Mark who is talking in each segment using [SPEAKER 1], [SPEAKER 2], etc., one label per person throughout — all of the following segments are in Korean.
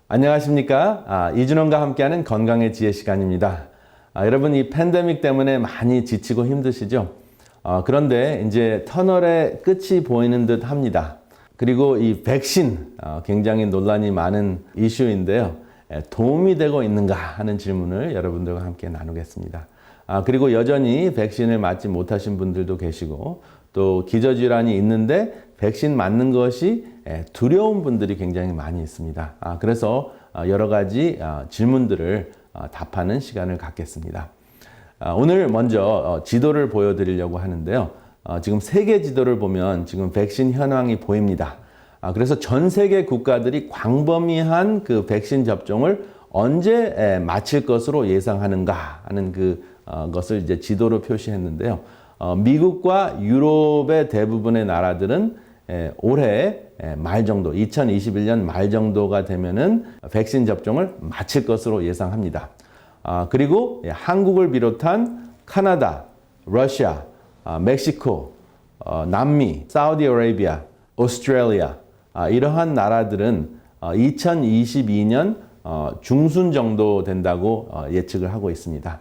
[SPEAKER 1] 안녕하십니까? 이준원과 함께하는 건강의 지혜 시간입니다. 여러분, 이 팬데믹 때문에 많이 지치고 힘드시죠? 그런데 이제 터널의 끝이 보이는 듯 합니다. 그리고 이 백신, 굉장히 논란이 많은 이슈인데요. 도움이 되고 있는가 하는 질문을 여러분들과 함께 나누겠습니다. 그리고 여전히 백신을 맞지 못하신 분들도 계시고, 또 기저질환이 있는데 백신 맞는 것이 두려운 분들이 굉장히 많이 있습니다. 그래서 여러 가지 질문들을 답하는 시간을 갖겠습니다. 오늘 먼저 지도를 보여드리려고 하는데요. 지금 세계 지도를 보면 지금 백신 현황이 보입니다. 그래서 전 세계 국가들이 광범위한 그 백신 접종을 언제 마칠 것으로 예상하는가 하는 것을 이제 지도로 표시했는데요. 미국과 유럽의 대부분의 나라들은 올해 말 정도, 2021년 말 정도가 되면은 백신 접종을 마칠 것으로 예상합니다. 그리고 한국을 비롯한 카나다, 러시아, 멕시코, 남미, 사우디아라비아, 오스트레일리아, 이러한 나라들은 2022년 중순 정도 된다고 예측을 하고 있습니다.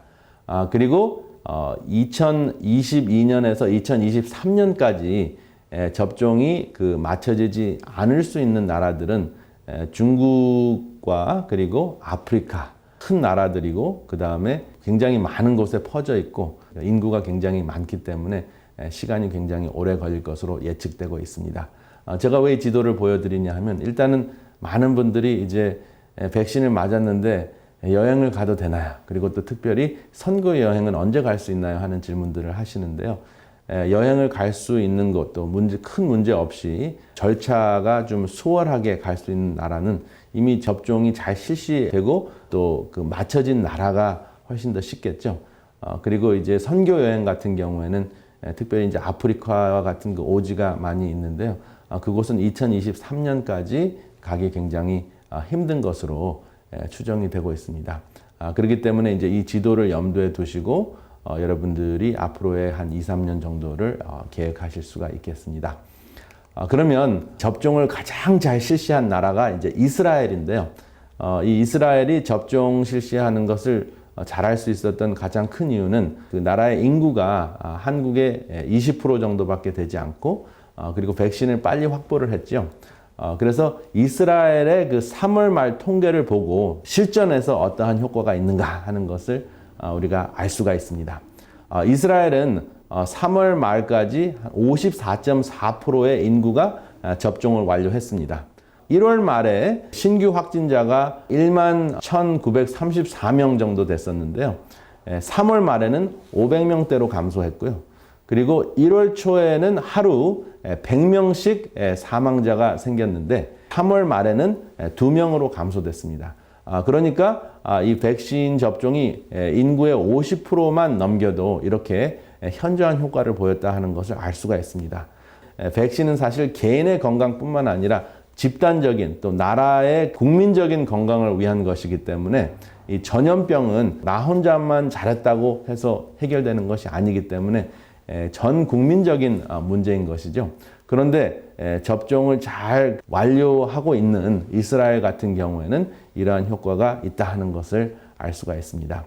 [SPEAKER 1] 그리고 2022년에서 2023년까지 접종이 맞춰지지 않을 수 있는 나라들은 중국과 그리고 아프리카 큰 나라들이고, 그 다음에 굉장히 많은 곳에 퍼져 있고 인구가 굉장히 많기 때문에 시간이 굉장히 오래 걸릴 것으로 예측되고 있습니다. 제가 왜 이 지도를 보여드리냐 하면, 일단은 많은 분들이 이제 백신을 맞았는데 여행을 가도 되나요? 그리고 또 특별히 선거 여행은 언제 갈 수 있나요? 하는 질문들을 하시는데요. 여행을 갈 수 있는 것도 큰 문제 없이 절차가 좀 수월하게 갈 수 있는 나라는 이미 접종이 잘 실시되고 또 맞춰진 나라가 훨씬 더 쉽겠죠. 그리고 이제 선교 여행 같은 경우에는 특별히 이제 아프리카와 같은 오지가 많이 있는데요. 그곳은 2023년까지 가기 굉장히 힘든 것으로 추정이 되고 있습니다. 그렇기 때문에 이제 이 지도를 염두에 두시고 여러분들이 앞으로의 한 2, 3년 정도를 계획하실 수가 있겠습니다. 그러면 접종을 가장 잘 실시한 나라가 이제 이스라엘인데요. 이 이스라엘이 접종 실시하는 것을 잘할 수 있었던 가장 큰 이유는 그 나라의 인구가 한국의 20% 정도밖에 되지 않고, 그리고 백신을 빨리 확보를 했죠. 그래서 이스라엘의 3월 말 통계를 보고 실전에서 어떠한 효과가 있는가 하는 것을 우리가 알 수가 있습니다. 이스라엘은 3월 말까지 54.4%의 인구가 접종을 완료했습니다. 1월 말에 신규 확진자가 1만 1,934명 정도 됐었는데요. 3월 말에는 500명대로 감소했고요. 그리고 1월 초에는 하루 100명씩 사망자가 생겼는데 3월 말에는 2명으로 감소됐습니다. 그러니까 이 백신 접종이 인구의 50%만 넘겨도 이렇게 현저한 효과를 보였다 하는 것을 알 수가 있습니다. 백신은 사실 개인의 건강뿐만 아니라 집단적인 또 나라의 국민적인 건강을 위한 것이기 때문에 이 전염병은 나 혼자만 잘했다고 해서 해결되는 것이 아니기 때문에 전 국민적인 문제인 것이죠. 그런데 접종을 잘 완료하고 있는 이스라엘 같은 경우에는 이러한 효과가 있다 하는 것을 알 수가 있습니다.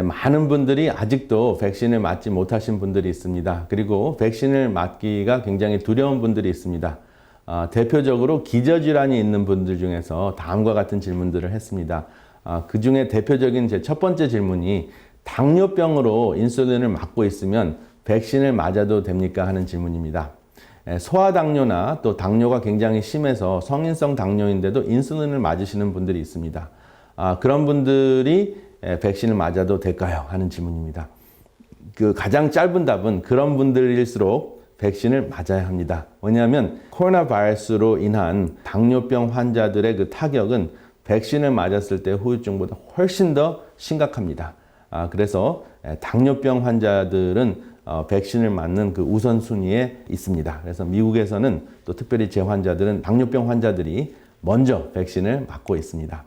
[SPEAKER 1] 많은 분들이 아직도 백신을 맞지 못하신 분들이 있습니다. 그리고 백신을 맞기가 굉장히 두려운 분들이 있습니다. 대표적으로 기저질환이 있는 분들 중에서 다음과 같은 질문들을 했습니다. 그 중에 대표적인 제 첫 번째 질문이, 당뇨병으로 인슐린을 맞고 있으면 백신을 맞아도 됩니까? 하는 질문입니다. 소아당뇨나 또 당뇨가 굉장히 심해서 성인성 당뇨인데도 인슐린을 맞으시는 분들이 있습니다. 그런 분들이 백신을 맞아도 될까요? 하는 질문입니다. 가장 짧은 답은 그런 분들일수록 백신을 맞아야 합니다. 왜냐하면 코로나 바이러스로 인한 당뇨병 환자들의 타격은 백신을 맞았을 때 후유증보다 훨씬 더 심각합니다. 그래서 당뇨병 환자들은 백신을 맞는 우선순위에 있습니다. 그래서 미국에서는 또 특별히 제 환자들은 당뇨병 환자들이 먼저 백신을 맞고 있습니다.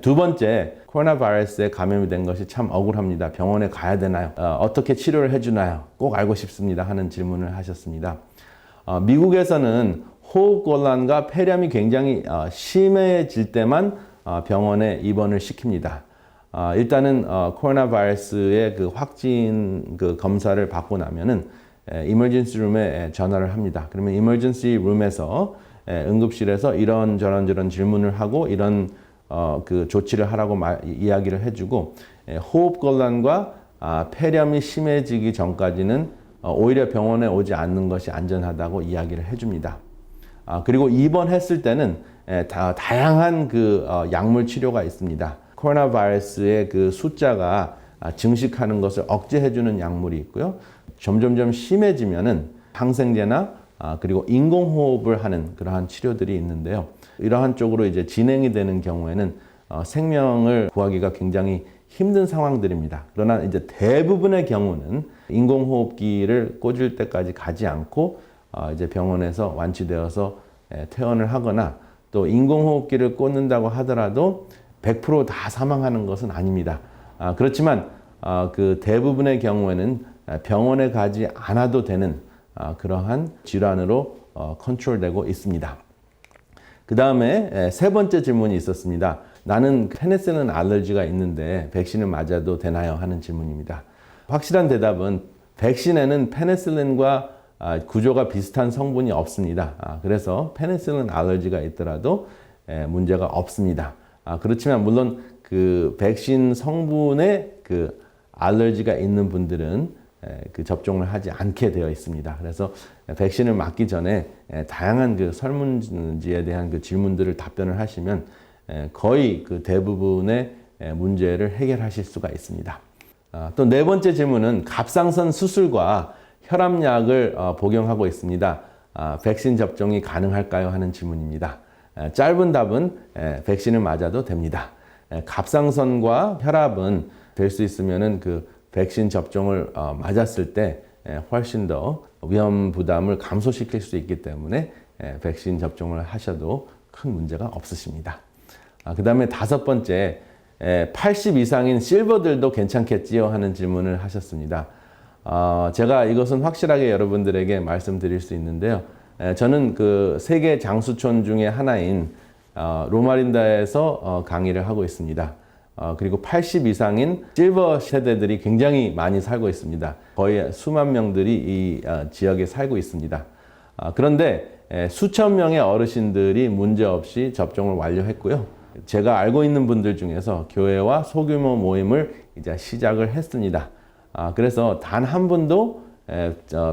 [SPEAKER 1] 두 번째, 코로나 바이러스에 감염이 된 것이 참 억울합니다. 병원에 가야 되나요? 어떻게 치료를 해주나요? 꼭 알고 싶습니다. 하는 질문을 하셨습니다. 미국에서는 호흡곤란과 폐렴이 굉장히 심해질 때만 병원에 입원을 시킵니다. 일단은 코로나 바이러스의 그 확진 그 검사를 받고 나면은 이머전시 룸에 전화를 합니다. 그러면 이머전시 룸에서 응급실에서 이런 질문을 하고 이런 그 조치를 하라고 이야기를 해주고 호흡곤란과 폐렴이 심해지기 전까지는 오히려 병원에 오지 않는 것이 안전하다고 이야기를 해줍니다. 그리고 입원했을 때는 다양한 그 약물 치료가 있습니다. 코로나 바이러스의 그 숫자가 증식하는 것을 억제해주는 약물이 있고요. 점점점 심해지면은 항생제나 그리고 인공호흡을 하는 그러한 치료들이 있는데요. 이러한 쪽으로 이제 진행이 되는 경우에는 생명을 구하기가 굉장히 힘든 상황들입니다. 그러나 이제 대부분의 경우는 인공호흡기를 꽂을 때까지 가지 않고 이제 병원에서 완치되어서 퇴원을 하거나 또 인공호흡기를 꽂는다고 하더라도 100%다 사망하는 것은 아닙니다. 그렇지만 그 대부분의 경우에는 병원에 가지 않아도 되는 그러한 질환으로 컨트롤되고 있습니다. 그 다음에 세 번째 질문이 있었습니다. 나는 페니실린 알러지가 있는데 백신을 맞아도 되나요? 하는 질문입니다. 확실한 대답은 백신에는 페니실린과 구조가 비슷한 성분이 없습니다. 그래서 페니실린 알러지가 있더라도 문제가 없습니다. 그렇지만 물론 그 백신 성분에 그 알러지가 있는 분들은 그 접종을 하지 않게 되어 있습니다. 그래서 백신을 맞기 전에 다양한 그 설문지에 대한 그 질문들을 답변을 하시면 거의 그 대부분의 문제를 해결하실 수가 있습니다. 또 네 번째 질문은 갑상선 수술과 혈압약을 복용하고 있습니다. 백신 접종이 가능할까요? 하는 질문입니다. 짧은 답은 백신을 맞아도 됩니다. 갑상선과 혈압은 될 수 있으면은 그 백신 접종을 맞았을 때 훨씬 더 위험 부담을 감소시킬 수 있기 때문에 백신 접종을 하셔도 큰 문제가 없으십니다. 그 다음에 다섯 번째, 80 이상인 실버들도 괜찮겠지요? 하는 질문을 하셨습니다. 제가 이것은 확실하게 여러분들에게 말씀드릴 수 있는데요. 저는 그 세계 장수촌 중에 하나인 로마린다에서 강의를 하고 있습니다. 그리고 80 이상인 실버 세대들이 굉장히 많이 살고 있습니다. 거의 수만 명들이 이 지역에 살고 있습니다. 그런데 수천 명의 어르신들이 문제없이 접종을 완료했고요. 제가 알고 있는 분들 중에서 교회와 소규모 모임을 이제 시작을 했습니다. 그래서 단 한 분도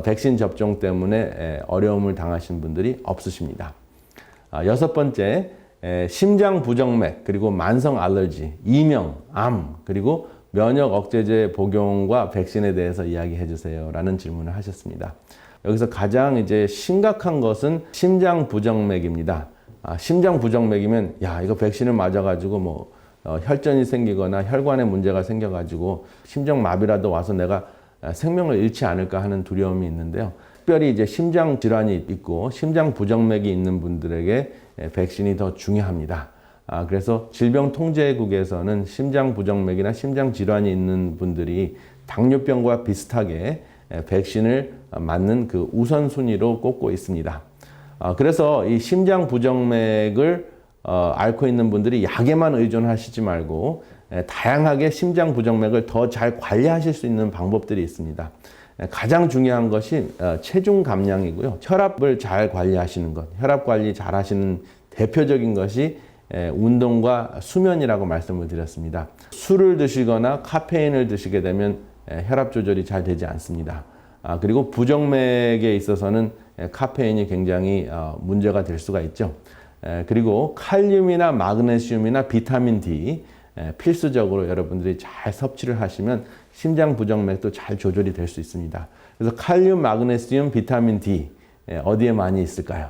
[SPEAKER 1] 백신 접종 때문에 어려움을 당하신 분들이 없으십니다. 여섯 번째, 심장 부정맥, 그리고 만성 알러지, 이명, 암, 그리고 면역 억제제 복용과 백신에 대해서 이야기해 주세요. 라는 질문을 하셨습니다. 여기서 가장 이제 심각한 것은 심장 부정맥입니다. 심장 부정맥이면, 야, 이거 백신을 맞아가지고 뭐, 혈전이 생기거나 혈관에 문제가 생겨가지고 심장마비라도 와서 내가 생명을 잃지 않을까 하는 두려움이 있는데요. 특별히 이제 심장 질환이 있고 심장 부정맥이 있는 분들에게 백신이 더 중요합니다. 그래서 질병통제국에서는 심장 부정맥이나 심장 질환이 있는 분들이 당뇨병과 비슷하게 백신을 맞는 그 우선순위로 꼽고 있습니다. 그래서 이 심장 부정맥을 앓고 있는 분들이 약에만 의존하시지 말고 다양하게 심장 부정맥을 더 잘 관리하실 수 있는 방법들이 있습니다. 가장 중요한 것이 체중 감량이고요. 혈압을 잘 관리하시는 것, 혈압 관리 잘 하시는 대표적인 것이 운동과 수면이라고 말씀을 드렸습니다. 술을 드시거나 카페인을 드시게 되면 혈압 조절이 잘 되지 않습니다. 그리고 부정맥에 있어서는 카페인이 굉장히 문제가 될 수가 있죠. 그리고 칼륨이나 마그네슘이나 비타민 D 필수적으로 여러분들이 잘 섭취를 하시면 심장 부정맥도 잘 조절이 될 수 있습니다. 그래서 칼륨, 마그네슘, 비타민 D 어디에 많이 있을까요?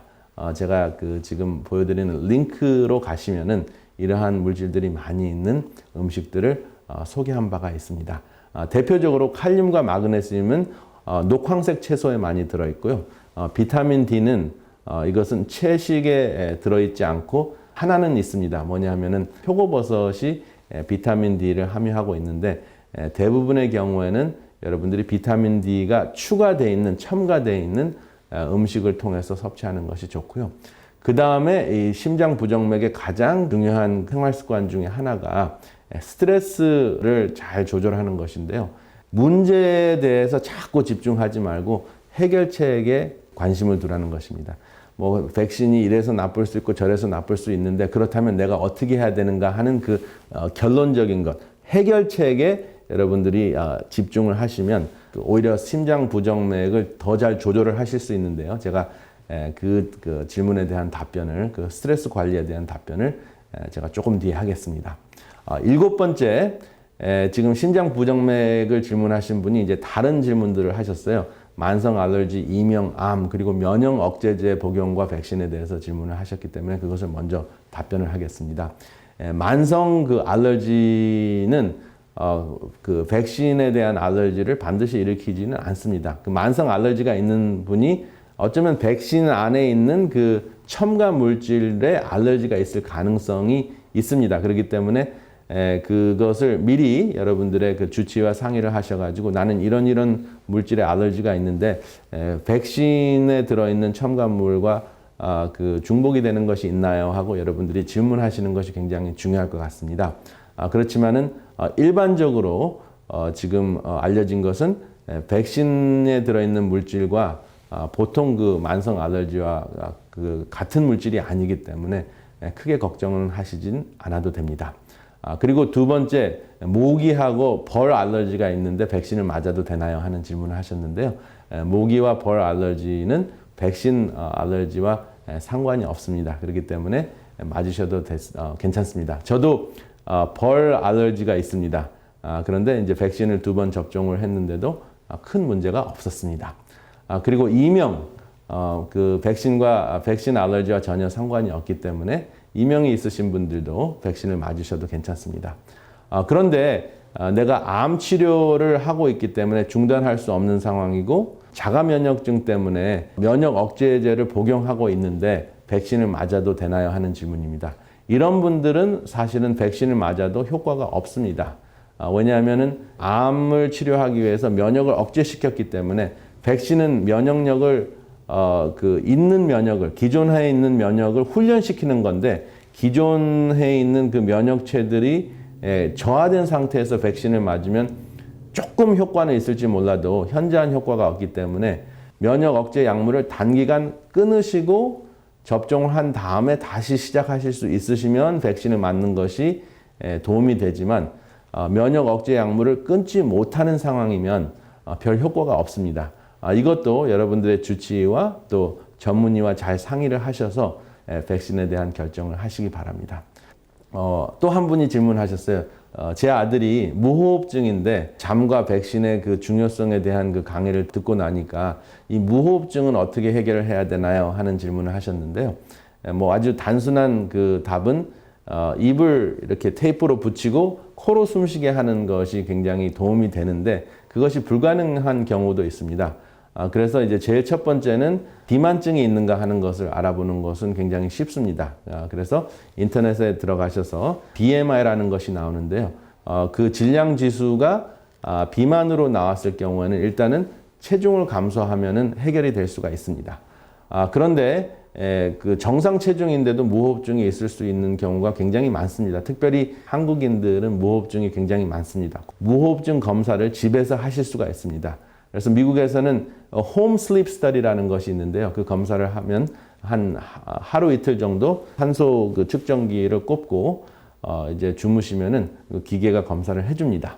[SPEAKER 1] 제가 그 지금 보여드리는 링크로 가시면은 이러한 물질들이 많이 있는 음식들을 소개한 바가 있습니다. 대표적으로 칼륨과 마그네슘은 녹황색 채소에 많이 들어있고요. 비타민 D는 이것은 채식에 들어있지 않고 하나는 있습니다. 뭐냐 하면은 표고버섯이 비타민 D를 함유하고 있는데 대부분의 경우에는 여러분들이 비타민 D가 추가되어 있는, 첨가되어 있는 음식을 통해서 섭취하는 것이 좋고요. 그 다음에 이 심장 부정맥의 가장 중요한 생활 습관 중에 하나가 스트레스를 잘 조절하는 것인데요. 문제에 대해서 자꾸 집중하지 말고 해결책에 관심을 두라는 것입니다. 뭐 백신이 이래서 나쁠 수 있고 저래서 나쁠 수 있는데 그렇다면 내가 어떻게 해야 되는가 하는 그 결론적인 것, 해결책에 여러분들이 집중을 하시면 오히려 심장 부정맥을 더 잘 조절을 하실 수 있는데요. 제가 그 질문에 대한 답변을, 그 스트레스 관리에 대한 답변을 제가 조금 뒤에 하겠습니다. 7번째, 지금 심장 부정맥을 질문하신 분이 이제 다른 질문들을 하셨어요. 만성 알러지, 이명, 암, 그리고 면역 억제제 복용과 백신에 대해서 질문을 하셨기 때문에 그것을 먼저 답변을 하겠습니다. 만성 그 알러지는 그 백신에 대한 알러지를 반드시 일으키지는 않습니다. 그 만성 알러지가 있는 분이 어쩌면 백신 안에 있는 그 첨가 물질에 알러지가 있을 가능성이 있습니다. 그렇기 때문에 그것을 미리 여러분들의 그 주치의와 상의를 하셔가지고 나는 이런 물질에 알러지가 있는데 백신에 들어있는 첨가물과 그 중복이 되는 것이 있나요? 하고 여러분들이 질문하시는 것이 굉장히 중요할 것 같습니다. 그렇지만은 일반적으로 지금 알려진 것은 백신에 들어있는 물질과 보통 그 만성 알러지와 그 같은 물질이 아니기 때문에 크게 걱정은 하시진 않아도 됩니다. 그리고 두 번째, 모기하고 벌 알러지가 있는데 백신을 맞아도 되나요? 하는 질문을 하셨는데요. 모기와 벌 알러지는 백신 알러지와 상관이 없습니다. 그렇기 때문에 맞으셔도 괜찮습니다. 저도 벌 알러지가 있습니다. 그런데 이제 백신을 2번 접종을 했는데도 큰 문제가 없었습니다. 그리고 이명, 그 백신과 백신 알러지와 전혀 상관이 없기 때문에 이명이 있으신 분들도 백신을 맞으셔도 괜찮습니다. 그런데 내가 암 치료를 하고 있기 때문에 중단할 수 없는 상황이고 자가 면역증 때문에 면역 억제제를 복용하고 있는데 백신을 맞아도 되나요? 하는 질문입니다. 이런 분들은 사실은 백신을 맞아도 효과가 없습니다. 왜냐하면은 암을 치료하기 위해서 면역을 억제시켰기 때문에 백신은 면역력을 있는 면역을, 기존에 있는 면역을 훈련시키는 건데 기존에 있는 그 면역체들이 저하된 상태에서 백신을 맞으면 조금 효과는 있을지 몰라도 현저한 효과가 없기 때문에 면역 억제 약물을 단기간 끊으시고 접종을 한 다음에 다시 시작하실 수 있으시면 백신을 맞는 것이 도움이 되지만 면역 억제 약물을 끊지 못하는 상황이면 별 효과가 없습니다. 이것도 여러분들의 주치의와 또 전문의와 잘 상의를 하셔서 백신에 대한 결정을 하시기 바랍니다. 또 한 분이 질문하셨어요. 제 아들이 무호흡증인데 잠과 백신의 그 중요성에 대한 그 강의를 듣고 나니까 이 무호흡증은 어떻게 해결을 해야 되나요? 하는 질문을 하셨는데요. 뭐 아주 단순한 그 답은 입을 이렇게 테이프로 붙이고 코로 숨쉬게 하는 것이 굉장히 도움이 되는데 그것이 불가능한 경우도 있습니다. 그래서 이제 제일 첫 번째는 비만증이 있는가 하는 것을 알아보는 것은 굉장히 쉽습니다. 그래서 인터넷에 들어가셔서 BMI라는 것이 나오는데요. 그 질량 지수가 비만으로 나왔을 경우에는 일단은 체중을 감소하면은 해결이 될 수가 있습니다. 그런데 그 정상 체중인데도 무호흡증이 있을 수 있는 경우가 굉장히 많습니다. 특별히 한국인들은 무호흡증이 굉장히 많습니다. 무호흡증 검사를 집에서 하실 수가 있습니다. 그래서 미국에서는 홈 슬립 스터디라는 것이 있는데요. 그 검사를 하면 한 하루 이틀 정도 산소 그 측정기를 꼽고 이제 주무시면은 그 기계가 검사를 해줍니다.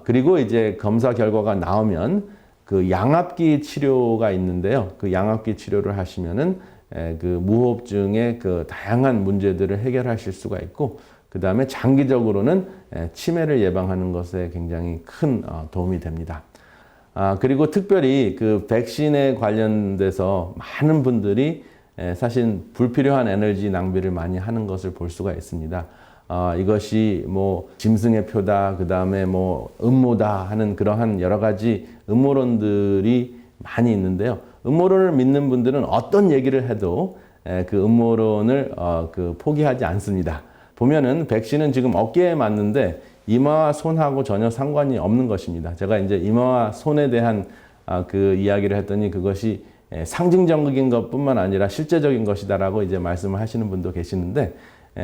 [SPEAKER 1] 그리고 이제 검사 결과가 나오면 그 양압기 치료가 있는데요. 그 양압기 치료를 하시면은 그 무호흡증의 그 다양한 문제들을 해결하실 수가 있고, 그 다음에 장기적으로는 치매를 예방하는 것에 굉장히 큰 도움이 됩니다. 그리고 특별히 그 백신에 관련돼서 많은 분들이 사실 불필요한 에너지 낭비를 많이 하는 것을 볼 수가 있습니다. 이것이 뭐 짐승의 표다, 그 다음에 뭐 음모다 하는 그러한 여러 가지 음모론들이 많이 있는데요. 음모론을 믿는 분들은 어떤 얘기를 해도 그 음모론을 포기하지 않습니다. 보면은 백신은 지금 어깨에 맞는데 이마와 손하고 전혀 상관이 없는 것입니다. 제가 이제 이마와 손에 대한 그 이야기를 했더니 그것이 상징적인 것뿐만 아니라 실제적인 것이다라고 이제 말씀을 하시는 분도 계시는데,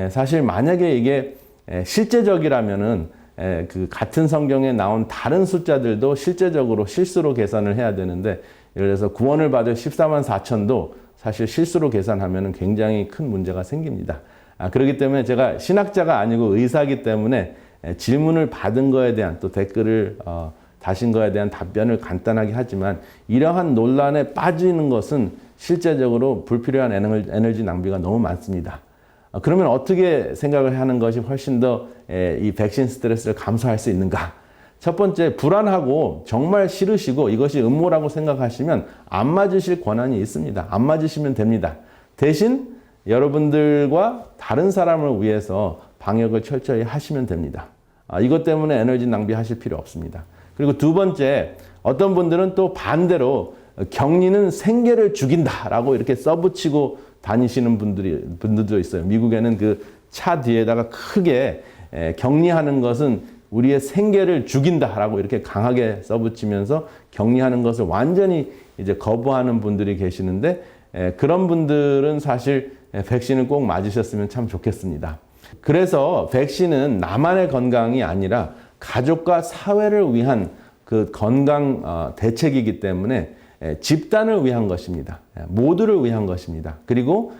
[SPEAKER 1] 사실 만약에 이게 실제적이라면은 그 같은 성경에 나온 다른 숫자들도 실제적으로 실수로 계산을 해야 되는데, 예를 들어서 구원을 받을 14만 4천도 사실 실수로 계산하면 굉장히 큰 문제가 생깁니다. 그렇기 때문에 제가 신학자가 아니고 의사이기 때문에 질문을 받은 거에 대한 또 댓글을 다신 거에 대한 답변을 간단하게 하지만, 이러한 논란에 빠지는 것은 실제적으로 불필요한 에너지 낭비가 너무 많습니다. 그러면 어떻게 생각을 하는 것이 훨씬 더 이 백신 스트레스를 감소할 수 있는가? 첫 번째, 불안하고 정말 싫으시고 이것이 음모라고 생각하시면 안 맞으실 권한이 있습니다. 안 맞으시면 됩니다. 대신 여러분들과 다른 사람을 위해서 방역을 철저히 하시면 됩니다. 이것 때문에 에너지 낭비하실 필요 없습니다. 그리고 두 번째, 어떤 분들은 또 반대로 격리는 생계를 죽인다라고 이렇게 써붙이고 다니시는 분들도 있어요. 미국에는 그 차 뒤에다가 크게 격리하는 것은 우리의 생계를 죽인다라고 이렇게 강하게 써붙이면서 격리하는 것을 완전히 이제 거부하는 분들이 계시는데, 그런 분들은 사실 백신을 꼭 맞으셨으면 참 좋겠습니다. 그래서 백신은 나만의 건강이 아니라 가족과 사회를 위한 그 건강 대책이기 때문에 집단을 위한 것입니다. 모두를 위한 것입니다. 그리고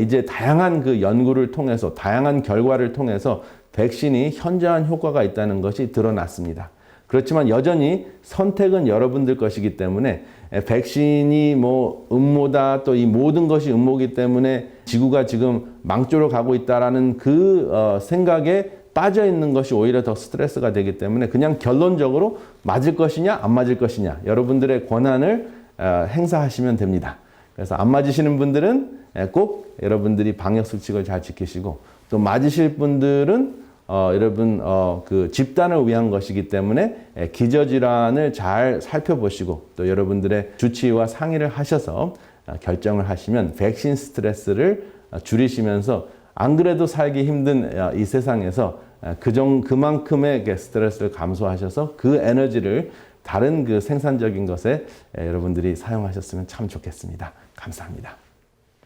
[SPEAKER 1] 이제 다양한 그 연구를 통해서, 다양한 결과를 통해서 백신이 현저한 효과가 있다는 것이 드러났습니다. 그렇지만 여전히 선택은 여러분들 것이기 때문에 백신이 뭐 음모다, 또 이 모든 것이 음모이기 때문에 지구가 지금 망조로 가고 있다라는 그 생각에 빠져 있는 것이 오히려 더 스트레스가 되기 때문에, 그냥 결론적으로 맞을 것이냐 안 맞을 것이냐 여러분들의 권한을 행사하시면 됩니다. 그래서 안 맞으시는 분들은 꼭 여러분들이 방역 수칙을 잘 지키시고, 또 맞으실 분들은 여러분 그 집단을 위한 것이기 때문에 기저질환을 잘 살펴보시고 또 여러분들의 주치의와 상의를 하셔서 결정을 하시면 백신 스트레스를 줄이시면서, 안 그래도 살기 힘든 이 세상에서 그만큼의 스트레스를 감소하셔서 그 에너지를 다른 그 생산적인 것에 여러분들이 사용하셨으면 참 좋겠습니다. 감사합니다.